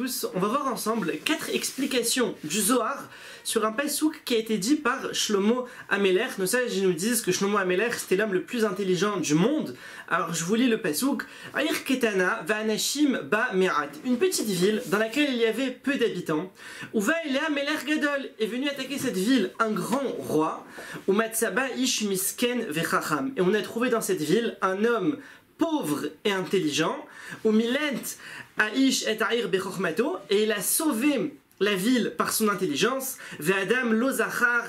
tous, on va voir ensemble 4 explications du Zohar sur un pasouk qui a été dit par Shlomo Améler. Nos sages nous disent que Shlomo Améler c'était l'homme le plus intelligent du monde. Alors je vous lis le pasouk. Aïr Ketana va Anashim ba Merat, une petite ville dans laquelle il y avait peu d'habitants. Uva Elea Améler Gadol est venu attaquer cette ville un grand roi. Umatsaba Ish Misken Vechacham, et on a trouvé dans cette ville un homme pauvre et intelligent, ou Milent Aish et Aïr Bechormato, et il a sauvé la ville par son intelligence, Ve'adam lo zachar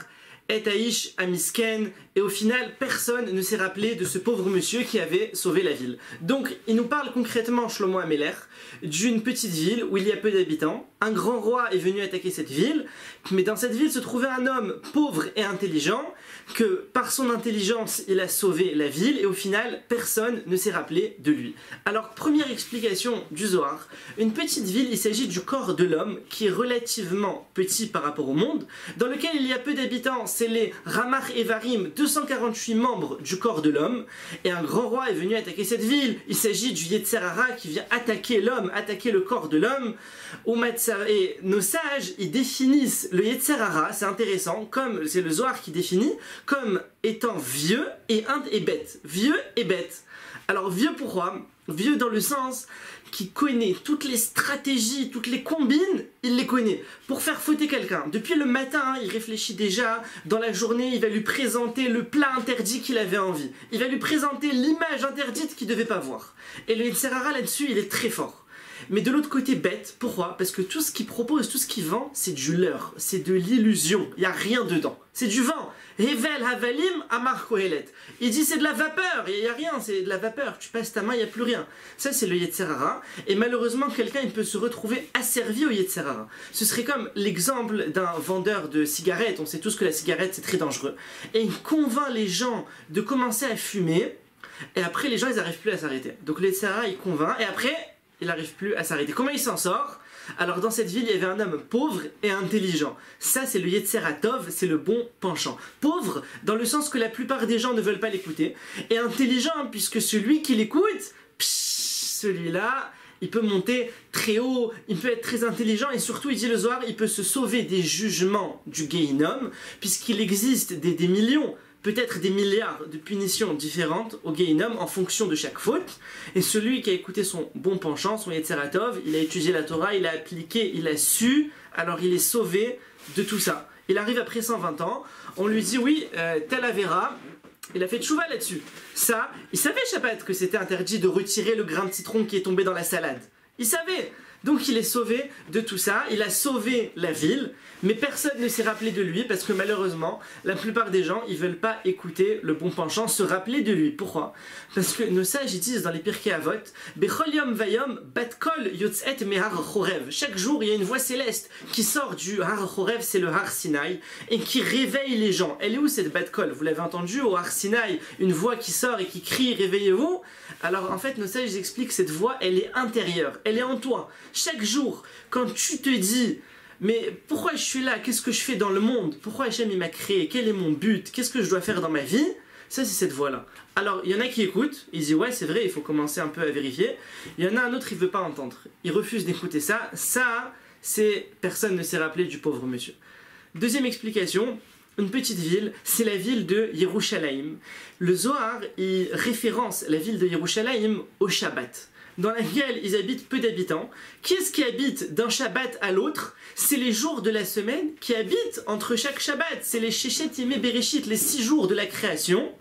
et Aish Amisken, et au final personne ne s'est rappelé de ce pauvre monsieur qui avait sauvé la ville. Donc il nous parle concrètement, Shlomo Améler, d'une petite ville où il y a peu d'habitants. Un grand roi est venu attaquer cette ville, mais dans cette ville se trouvait un homme pauvre et intelligent, que par son intelligence il a sauvé la ville, et au final personne ne s'est rappelé de lui. Alors première explication du Zohar, une petite ville, il s'agit du corps de l'homme qui est relativement petit par rapport au monde, dans lequel il y a peu d'habitants, c'est les Ramach Evarim, 248 membres du corps de l'homme, et un grand roi est venu attaquer cette ville. Il s'agit du Yetzer Hara qui vient attaquer l'homme, attaquer le corps de l'homme. Et nos sages, ils définissent le Yetzer Hara, c'est intéressant, comme c'est le Zohar qui définit, comme étant vieux et bête. Vieux et bête. Alors vieux pourquoi? Vieux dans le sens qui connaît toutes les stratégies, toutes les combines, il les connaît. Pour faire fauter quelqu'un, depuis le matin, il réfléchit déjà, dans la journée, il va lui présenter le plat interdit qu'il avait envie. Il va lui présenter l'image interdite qu'il ne devait pas voir. Et le Yetzer Hara là-dessus, il est très fort. Mais de l'autre côté bête, pourquoi? Parce que tout ce qu'il propose, tout ce qu'il vend, c'est du leurre, c'est de l'illusion, il n'y a rien dedans. C'est du vent. Hevel Havalim Amar Kohelet. Il dit c'est de la vapeur, il n'y a rien, c'est de la vapeur, tu passes ta main, il n'y a plus rien. Ça c'est le Yetzer Hara, et malheureusement quelqu'un il peut se retrouver asservi au Yetzer Hara. Ce serait comme l'exemple d'un vendeur de cigarettes, on sait tous que la cigarette c'est très dangereux, et il convainc les gens de commencer à fumer, et après les gens ils n'arrivent plus à s'arrêter. Donc le Yetzer Hara il convainc, et après il n'arrive plus à s'arrêter. Comment il s'en sort? Alors dans cette ville, il y avait un homme pauvre et intelligent. Ça, c'est le Yetzer Hatov, c'est le bon penchant. Pauvre, dans le sens que la plupart des gens ne veulent pas l'écouter. Et intelligent, puisque celui qui l'écoute, celui-là, il peut monter très haut, il peut être très intelligent, et surtout, il dit le Zohar, il peut se sauver des jugements du Gehinnom, puisqu'il existe des millions, peut-être des milliards de punitions différentes au Gehinnom en fonction de chaque faute. Et celui qui a écouté son bon penchant, son Yetzer Hatov, il a étudié la Torah, il a appliqué, il a su, alors il est sauvé de tout ça. Il arrive après 120 ans, on lui dit oui, tel Avera, il a fait tchouva là-dessus. Ça, il savait Shabbat que c'était interdit de retirer le grain de citron qui est tombé dans la salade. Il savait. Donc il est sauvé de tout ça, il a sauvé la ville, mais personne ne s'est rappelé de lui parce que malheureusement, la plupart des gens, ils veulent pas écouter le bon penchant, se rappeler de lui. Pourquoi? Parce que nos sages ils disent dans les Pirkei Avot, Bechol yom vayom bat kol yotzet me har chorev. Chaque jour, il y a une voix céleste qui sort du har chorev, c'est le har Sinaï, et qui réveille les gens. Elle est où cette bat kol? Vous l'avez entendu au har Sinaï, une voix qui sort et qui crie réveillez-vous. Alors en fait, nos sages expliquent cette voix, elle est intérieure, elle est en toi. Chaque jour, quand tu te dis mais pourquoi je suis là, qu'est-ce que je fais dans le monde, pourquoi Hachem il m'a créé, quel est mon but, qu'est-ce que je dois faire dans ma vie, ça c'est cette voix-là. Alors il y en a qui écoutent, ils disent ouais c'est vrai, il faut commencer un peu à vérifier. Il y en a un autre, il veut pas entendre, il refuse d'écouter ça. Ça, c'est personne ne s'est rappelé du pauvre monsieur. Deuxième explication, une petite ville, c'est la ville de Yerushalayim. Le Zohar, il référence la ville de Yerushalayim au Shabbat, dans laquelle ils habitent peu d'habitants. Qui est-ce qui habite d'un Shabbat à l'autre? C'est les jours de la semaine qui habitent entre chaque Shabbat. C'est les Sheshet Yemei Bereshit, les 6 jours de la création.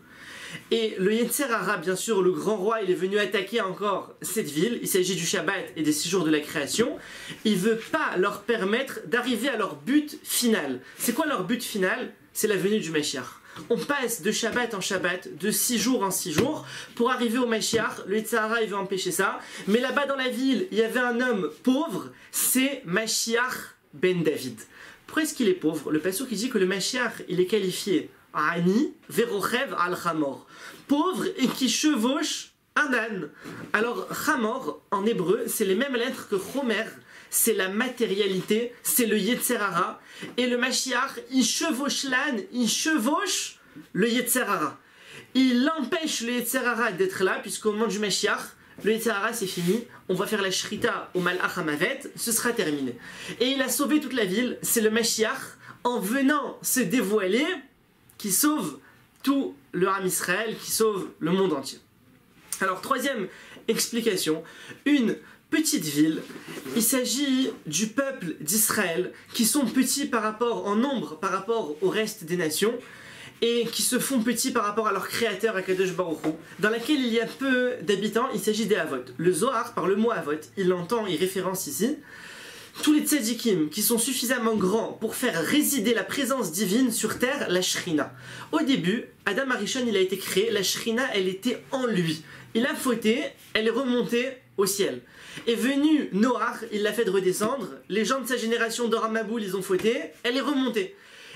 Et le Yetzer Hara, bien sûr, le grand roi, il est venu attaquer encore cette ville. Il s'agit du Shabbat et des 6 jours de la création. Il ne veut pas leur permettre d'arriver à leur but final. C'est quoi leur but final? C'est la venue du Mashiach. On passe de Shabbat en Shabbat, de 6 jours en 6 jours, pour arriver au Mashiach. Le Yetzer Hara, il veut empêcher ça. Mais là-bas dans la ville, il y avait un homme pauvre, c'est Mashiach ben David. Pourquoi est-ce qu'il est pauvre? Le passouk qui dit que le Mashiach, il est qualifié Ani, Verochev al Chamor, pauvre et qui chevauche un âne. Alors, Chamor, en hébreu, c'est les mêmes lettres que Chomer, c'est la matérialité, c'est le Yetzer Hara. Et le Mashiach, il chevauche l'âne, il chevauche le Yetzer Hara. Il empêche le Yetzer Hara d'être là, puisqu'au moment du Mashiach, le Yetzer Hara c'est fini, on va faire la Shrita au Malach HaMavet, ce sera terminé. Et il a sauvé toute la ville, c'est le Mashiach, en venant se dévoiler, qui sauve tout le Ham Israël, qui sauve le monde entier. Alors, troisième explication, une petite ville, il s'agit du peuple d'Israël, qui sont petits par rapport en nombre, par rapport au reste des nations, et qui se font petits par rapport à leur créateur, Akadosh Baruch Hu, dans laquelle il y a peu d'habitants, il s'agit des Havot. Le Zohar, par le mot Havot, il référence ici tous les tzadikim qui sont suffisamment grands pour faire résider la présence divine sur terre, la Shrina. Au début, Adam Arishon, il a été créé, la Shrina, elle était en lui. Il a fauté, elle est remontée au ciel. Est venu Noach, il l'a fait redescendre, les gens de sa génération d'Oram Maboul, ils ont fauté, elle est remontée.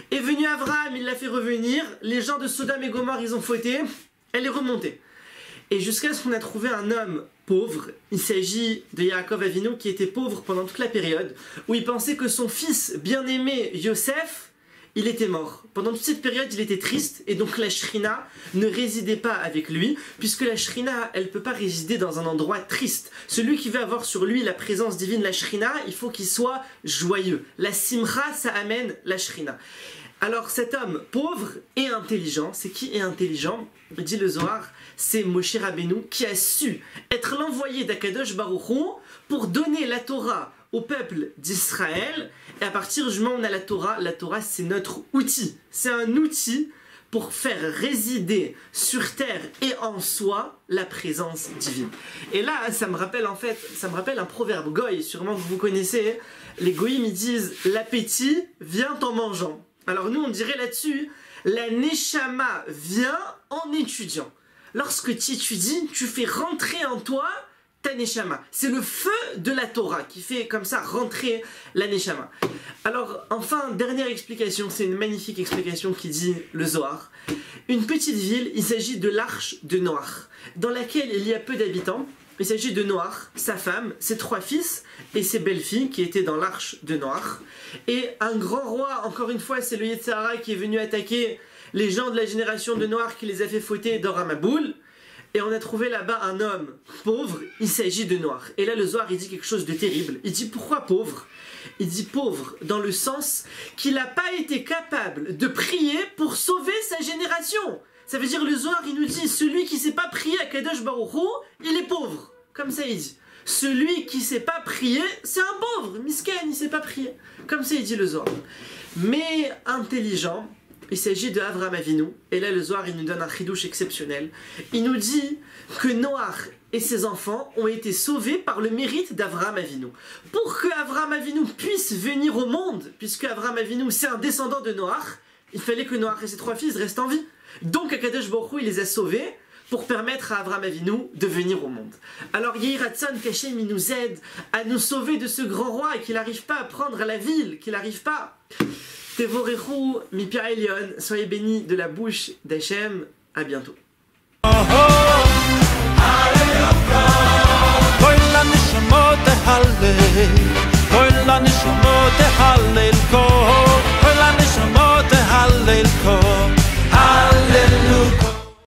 Est venu Abraham, il l'a fait revenir, les gens de Sodome et Gomorrhe, ils ont fauté, elle est remontée. Et jusqu'à ce qu'on a trouvé un homme pauvre, il s'agit de Yaakov Avinu qui était pauvre pendant toute la période, où il pensait que son fils bien-aimé Yosef, il était mort. Pendant toute cette période, il était triste, et donc la Shrina ne résidait pas avec lui, puisque la Shrina, elle ne peut pas résider dans un endroit triste. Celui qui veut avoir sur lui la présence divine, la Shrina, il faut qu'il soit joyeux. La Simcha, ça amène la Shrina. Alors cet homme pauvre et intelligent, c'est qui est intelligent? Dit le Zohar, c'est Moshe Rabbeinu qui a su être l'envoyé d'Akadosh Baruch Hu pour donner la Torah au peuple d'Israël. Et à partir du moment où on a la Torah c'est notre outil. C'est un outil pour faire résider sur terre et en soi la présence divine. Et là, ça me rappelle un proverbe goy, sûrement que vous connaissez. Les goyim, ils disent « l'appétit vient en mangeant ». Alors nous, on dirait là-dessus, la neshama vient en étudiant. Lorsque tu étudies, tu fais rentrer en toi ta neshama. C'est le feu de la Torah qui fait comme ça rentrer la neshama. Alors, enfin, dernière explication, c'est une magnifique explication qui dit le Zohar. Une petite ville, il s'agit de l'arche de Noach, dans laquelle il y a peu d'habitants. Il s'agit de Noach, sa femme, ses 3 fils et ses belles-filles qui étaient dans l'arche de Noach. Et un grand roi, encore une fois, c'est le Yetzer Hara qui est venu attaquer les gens de la génération de Noach qui les a fait fauter d'Oram Maboul. Et on a trouvé là-bas un homme pauvre, il s'agit de Noach. Et là, le Zohar, il dit quelque chose de terrible. Il dit pourquoi pauvre? Il dit pauvre dans le sens qu'il n'a pas été capable de prier pour sauver sa génération. Ça veut dire le Zohar, il nous dit, celui qui ne sait pas prier à Kadosh Baruch Hu, il est pauvre. Comme ça, il dit. Celui qui ne sait pas prier, c'est un pauvre. Misken, il ne sait pas prier. Comme ça, il dit le Zohar. Mais intelligent, il s'agit de Avraham Avinu. Et là, le Zohar, il nous donne un chidouche exceptionnel. Il nous dit que Noach et ses enfants ont été sauvés par le mérite d'Avraham Avinu. Pour que Avraham Avinu puisse venir au monde, puisque Avraham Avinu, c'est un descendant de Noach, il fallait que Noach et ses 3 fils restent en vie. Donc Akadosh Baruch Hu, il les a sauvés pour permettre à Avraham Avinu de venir au monde. Alors Yehi Ratzon qu'Hachem il nous aide à nous sauver de ce grand roi et qu'il n'arrive pas à prendre la ville, qu'il n'arrive pas. Tevorechu Mipi Elion, soyez bénis de la bouche d'Hachem. À bientôt. כל הנשמות תהלל, כל הנשמות תהלל,